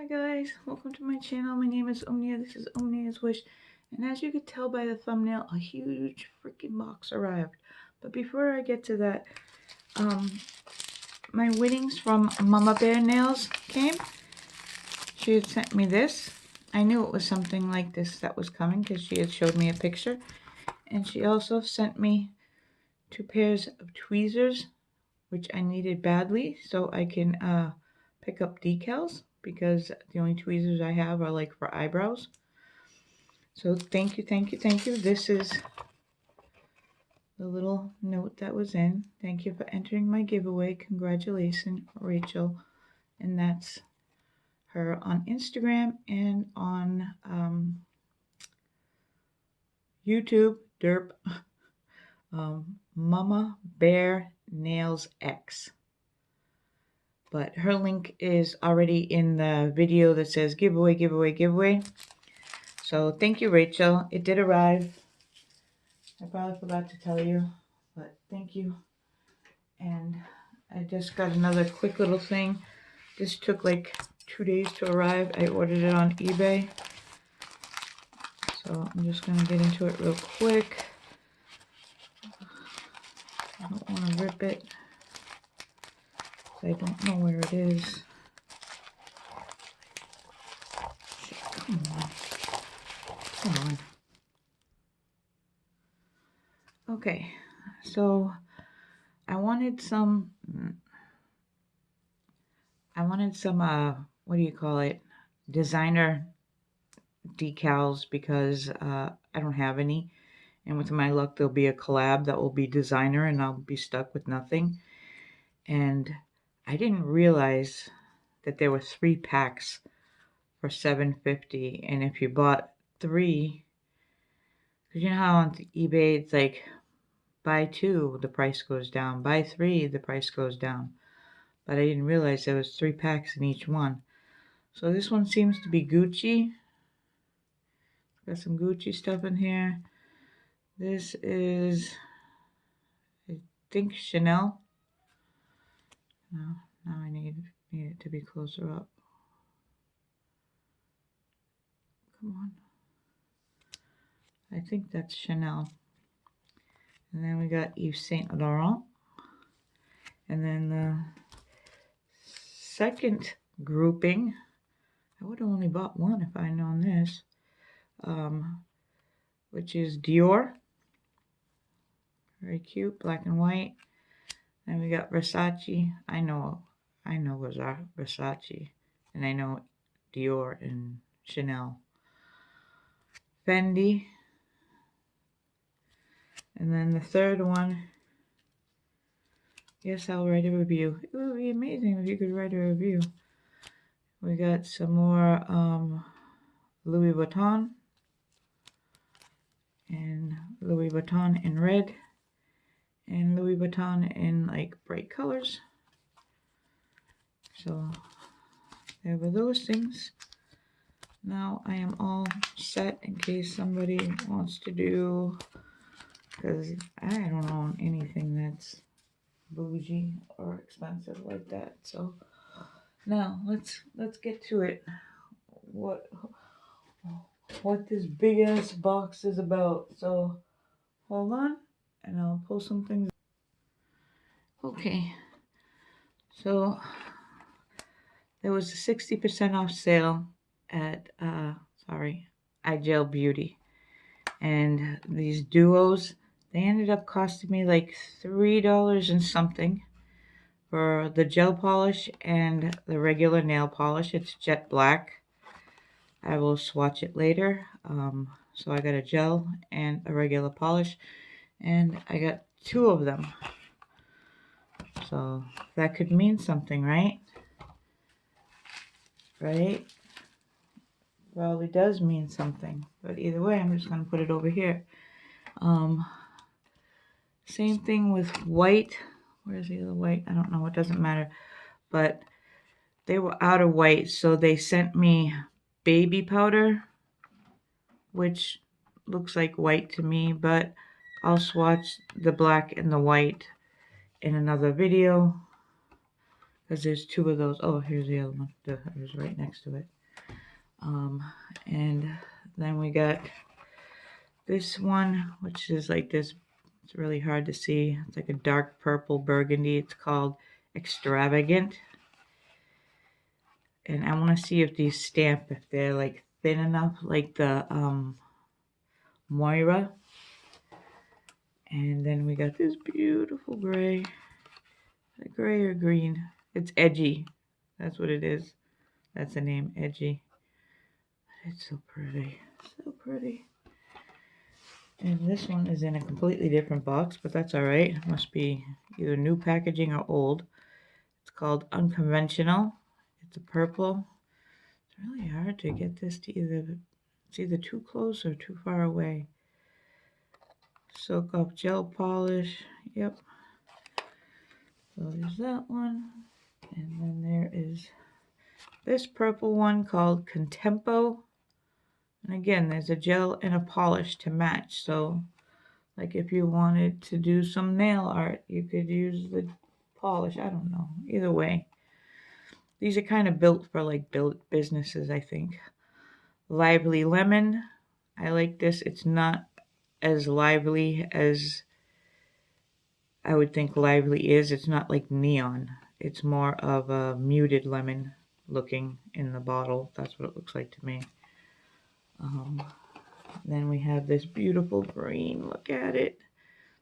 Hi guys, welcome to my channel. My name is Omnia. This is Omnia's Wish. And as you could tell by the thumbnail, a huge freaking box arrived. But before I get to that, my winnings from Mama Bear Nails came. She had sent me this. I knew it was something like this that was coming because she had showed me a picture. And she also sent me 2 pairs of tweezers, which I needed badly so I can pick up decals, because the only tweezers I have are like for eyebrows. So thank you, thank you, thank you. This is the little note that was in. Thank you for entering my giveaway. Congratulations, Rachel. And that's her on Instagram and on YouTube, derp, Mama Bear Nails X. But her link is already in the video that says giveaway, giveaway, giveaway. So thank you, Rachel. It did arrive. I probably forgot to tell you, but thank you. And I just got another quick little thing. This took like 2 days to arrive. I ordered it on eBay. So I'm just going to get into it real quick. I don't want to rip it. I don't know where it is. Come on. Come on. Okay, so I wanted some what do you call it, designer decals, because I don't have any, and with my luck there'll be a collab that will be designer and I'll be stuck with nothing. And I didn't realize that there were 3 packs for $7.50, and if you bought 3, because you know how on eBay it's like buy 2 the price goes down, buy 3 the price goes down. But I didn't realize there was 3 packs in each one. So this one seems to be Gucci. Got some Gucci stuff in here. This is, I think, Chanel. No, now I need it to be closer up. Come on. I think that's Chanel. And then we got Yves Saint Laurent. And then the second grouping, I would have only bought one if I had known this, which is Dior. Very cute, black and white. Then we got Versace. I know was our Versace, and I know Dior and Chanel. Fendi. And then the third one, yes, I'll write a review. It would be amazing if you could write a review. We got some more Louis Vuitton. And Louis Vuitton in red. And Louis Vuitton in like bright colors. So there were those things. Now I am all set in case somebody wants to do, because I don't own anything that's bougie or expensive like that. So now let's get to it. What this big ass box is about. So hold on and I'll pull some things. Okay, so there was a 60% off sale at iGel Beauty, and these duos, they ended up costing me like $3 and something for the gel polish and the regular nail polish. It's jet black. I will swatch it later. So I got a gel and a regular polish, and I got 2 of them. So that could mean something, right? Right? Probably does mean something. But either way, I'm just going to put it over here. Same thing with white. Where's the other white? I don't know. It doesn't matter. But they were out of white, so they sent me baby powder, which looks like white to me, but I'll swatch the black and the white in another video, because there's two of those. Oh, here's the other one. It was right next to it. And then we got this one, which is like this. It's really hard to see. It's like a dark purple burgundy. It's called Extravagant. And I want to see if these stamp, if they're like thin enough, like the Moira. And then we got this beautiful gray. Is it gray or green? It's Edgy. That's what it is. That's the name, Edgy. It's so pretty. So pretty. And this one is in a completely different box, but that's alright. It must be either new packaging or old. It's called Unconventional. It's a purple. It's really hard to get this to it's either too close or too far away. Soak up gel polish. Yep. So there's that one. And then there is this purple one called Contempo. And again, there's a gel and a polish to match. So like if you wanted to do some nail art, you could use the polish. I don't know. Either way. These are kind of built for like businesses, I think. Lively Lemon. I like this. It's not as lively as I would think lively is. It's not like neon. It's more of a muted lemon looking in the bottle. That's what it looks like to me. Then we have this beautiful green. Look at it.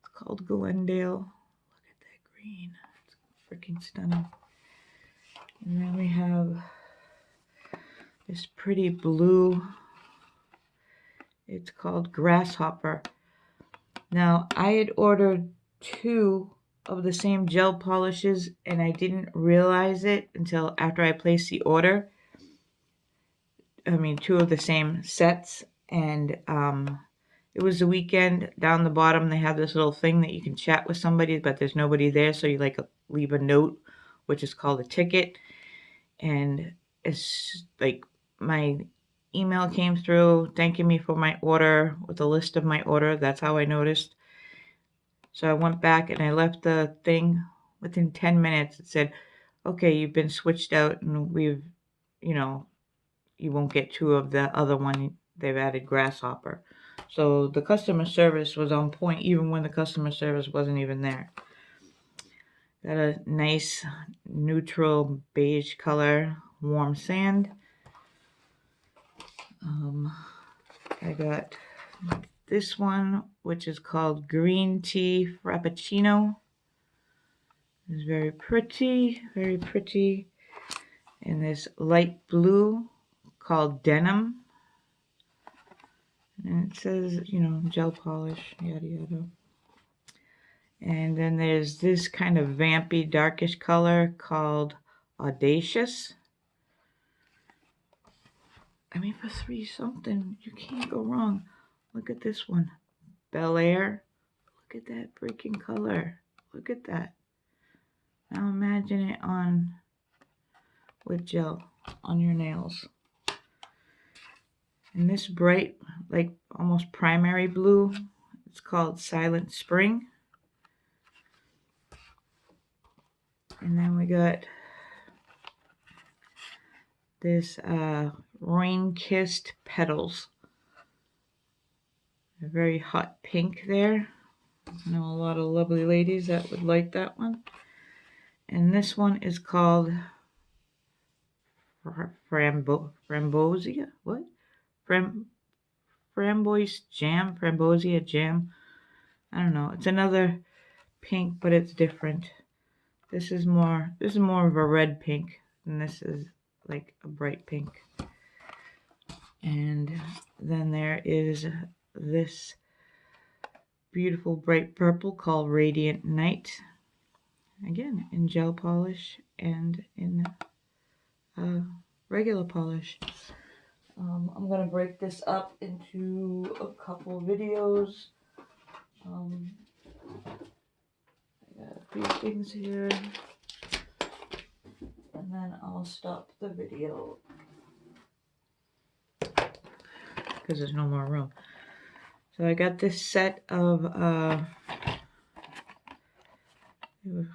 It's called Glendale. Look at that green. It's freaking stunning. And then we have this pretty blue. It's called Grasshopper. Now, I had ordered 2 of the same gel polishes, and I didn't realize it until after I placed the order. I mean, 2 of the same sets, and it was the weekend. Down the bottom, they have this little thing that you can chat with somebody, but there's nobody there, so you like leave a note, which is called a ticket. And it's like my email came through thanking me for my order with a list of my order. That's how I noticed. So I went back and I left the thing. Within 10 minutes. It said, okay, you've been switched out, and we've, you won't get 2 of the other one. They've added Grasshopper. So the customer service was on point even when the customer service wasn't even there. Got a nice neutral beige color, warm sand. I got this one, which is called Green Tea Frappuccino. It's very pretty, very pretty. And this light blue called Denim. And it says, gel polish, yada yada. And then there's this kind of vampy, darkish color called Audacious. I mean, for $3 something, you can't go wrong. Look at this one. Bel Air. Look at that freaking color. Look at that. Now imagine it on with gel on your nails. And this bright, like almost primary blue, it's called Silent Spring. And then we got this Rain-Kissed Petals. A very hot pink there. I know a lot of lovely ladies that would like that one. And this one is called Frambosia. What? Framboise Jam. Frambosia Jam. I don't know. It's another pink, but it's different. This is more of a red pink, and this is like a bright pink. And then there is this beautiful bright purple called Radiant Night. Again, in gel polish and in regular polish. I'm going to break this up into a couple videos. I got a few things here. And then I'll stop the video. Because there's no more room. So I got this set of how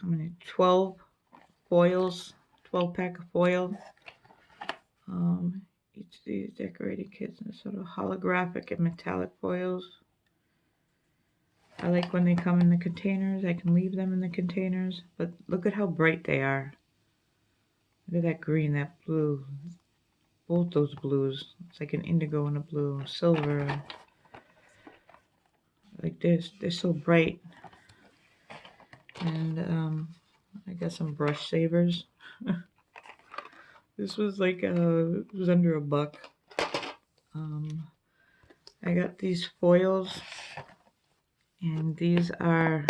many? 12 foils. 12-pack of foil. Each of these decorating kits are sort of holographic and metallic foils. I like when they come in the containers. I can leave them in the containers, but look at how bright they are. Look at that green, that blue. Both those blues. It's like an indigo and a blue, silver. Like this. They're so bright. And I got some brush savers. This was like it was under $1. I got these foils, and these are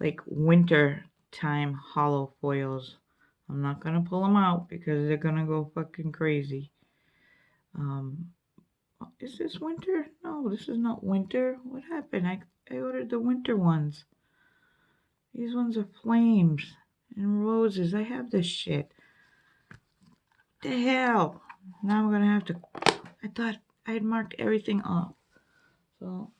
like winter time hollow foils. I'm not gonna pull them out because they're gonna go fucking crazy. Is this winter? No, this is not winter. What happened? I ordered the winter ones. These ones are flames and roses. I have this shit. What the hell? Now I'm gonna have to. I thought I had marked everything off. So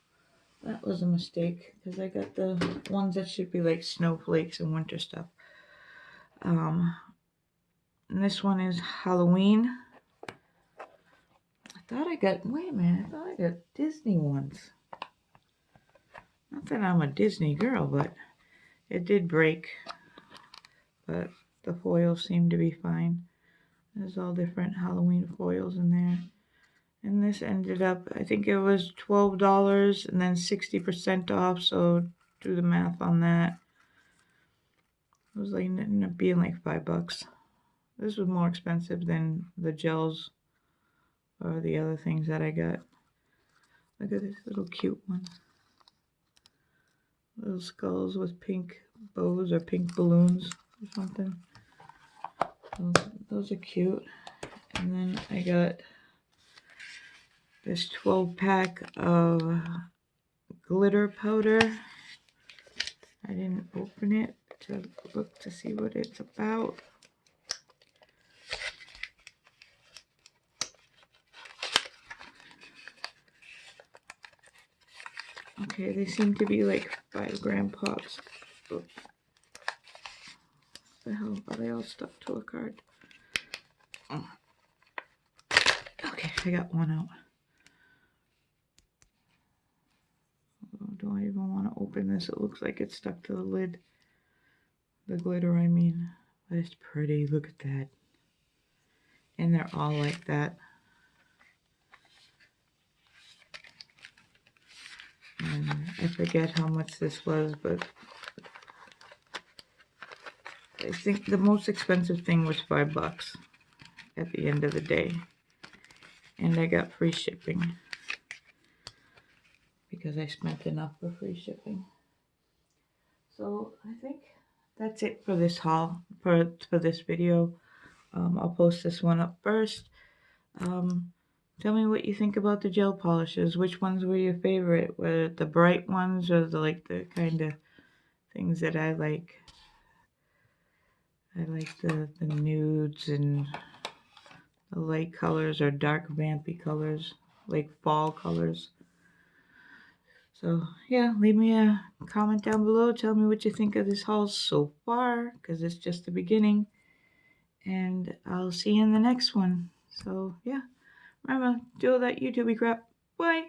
that was a mistake because I got the ones that should be like snowflakes and winter stuff. And this one is Halloween. Wait a minute, I thought I got Disney ones. Not that I'm a Disney girl, but it did break. But the foils seem to be fine. There's all different Halloween foils in there. And this ended up, I think it was $12 and then 60% off, so do the math on that. It was like, ended up being like $5. This was more expensive than the gels or the other things that I got. Look at this little cute one. Little skulls with pink bows or pink balloons or something. Those are cute. And then I got this 12-pack of glitter powder. I didn't open it to look to see what it's about. Okay, they seem to be like 5-gram pops. Oops. What the hell? Are they all stuck to a card? Oh. Okay, I got one out. Do I even want to open this? It looks like it's stuck to the lid. The glitter, I mean. But it's pretty. Look at that. And they're all like that. And I forget how much this was, but I think the most expensive thing was $5 at the end of the day. And I got free shipping because I spent enough for free shipping. So I think that's it for this haul, for this video. I'll post this one up first. Tell me what you think about the gel polishes. Which ones were your favorite? Were it the bright ones or the kind of things that I like? I like the nudes and the light colors or dark vampy colors, like fall colors. So yeah, leave me a comment down below. Tell me what you think of this haul so far, because it's just the beginning. And I'll see you in the next one. So yeah, remember, do all that YouTube crap. Bye.